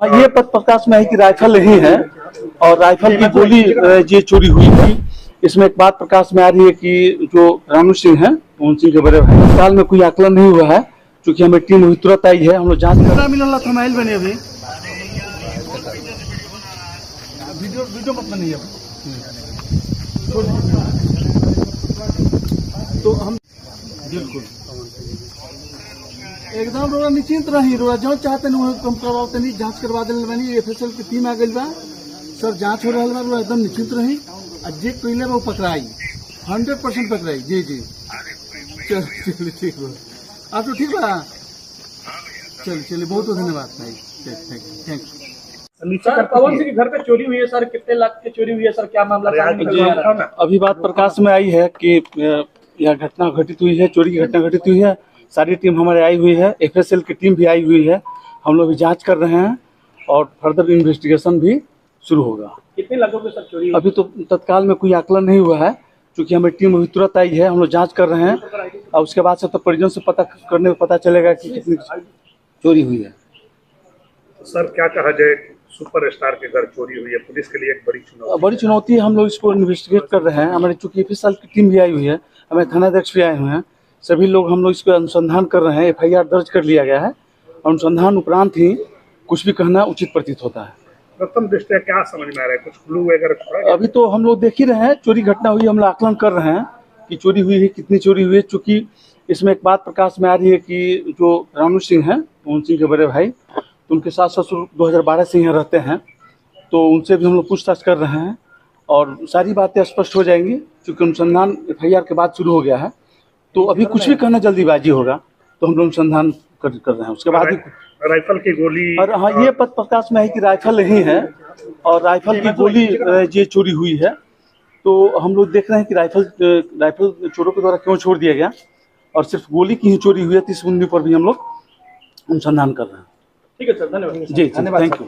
ये पथ प्रकाश में है कि राइफल ही है और राइफल की गोली ये चोरी हुई थी। इसमें एक बात प्रकाश में आ रही है कि जो रानू सिंह है, मोहन सिंह के बड़े भाई, फिलहाल में कोई आकलन नहीं हुआ है, क्योंकि हमें टीम अभी तुरंत आई है। हम लोग जांच कर मिला थमाइल बने अभी वीडियो मतलब नहीं है तो हम बिल्कुल एकदम रोड़ा निश्चिंत रही। रोड़ा जो चाहते कम करवाते नहीं, जांच करवा दिल बनी। एफएसएल की टीम आ गई बा, सर जांच हो रहा है, रोड़ा एकदम निश्चिंत रही। जे कोयले वो पकड़ाई 100% पकड़ाई। जी जी चलिए ठीक है, आप तो ठीक बा। चलिए बहुत बहुत धन्यवाद भाई, thank you. Sir Pawan Singh के घर पे चोरी हुई है सर, कितने लाख की चोरी हुई है सर, क्या मामला है? अभी बात प्रकाश में आई है कि यह घटना घटित हुई है, चोरी की घटना घटित हुई है। सारी टीम हमारे आई हुई है, एफएसएल की टीम भी आई हुई है। हम लोग भी जांच कर रहे हैं और फर्दर इन्वेस्टिगेशन भी शुरू होगा। कितने लाखों की सर चोरी? अभी तो तत्काल में कोई आकलन नहीं हुआ है, क्योंकि हमें टीम अभी तुरंत आई है। हम लोग जांच कर रहे हैं और उसके बाद से तो परिजन से पता करने में पता चलेगा कि कितनी चोरी हुई है। सर क्या कहा जाए, सुपरस्टार के घर चोरी हुई है, पुलिस के लिए एक बड़ी चुनौती है। हम लोग इसको इन्वेस्टिगेट कर रहे हैं। हमारे चूंकि एफएसएल की टीम भी आई हुई है, हमारे थानाध्यक्ष भी आए हुए हैं, सभी लोग हम लोग इसको अनुसंधान कर रहे हैं। एफआईआर दर्ज कर लिया गया है। अनुसंधान उपरांत ही कुछ भी कहना उचित प्रतीत होता है। प्रथम दृष्टया क्या समझ में आ रहा है, कुछ क्लू वगैरह? अभी तो हम लोग देख ही रहे हैं, चोरी घटना हुई, हम लोग आकलन कर रहे हैं कि चोरी हुई है, कितनी चोरी हुई है। चूंकि इसमें एक बात प्रकाश में आ रही है कि जो रानू सिंह है, मोहन सिंह के बड़े भाई, तो उनके सास ससुर 2012 से यहाँ रहते हैं, तो उनसे भी हम लोग पूछताछ कर रहे हैं और सारी बातें स्पष्ट हो जाएंगी। क्योंकि अनुसंधान एफआईआर के बाद शुरू हो गया है, तो अभी कुछ भी कहना जल्दीबाजी होगा, तो हम लोग अनुसंधान कर रहे हैं। उसके बाद राइफल की गोली, और हाँ, ये पथ प्रकाश में है कि राइफल ही है और राइफल की गोली ये चोरी हुई है। तो हम लोग देख रहे हैं कि राइफल चोरों के द्वारा क्यों छोड़ दिया गया और सिर्फ गोली की ही चोरी हुई है। इस मुद्दे पर भी हम लोग अनुसंधान कर रहे हैं। ठीक है सर, धन्यवाद। जी, थैंक यू।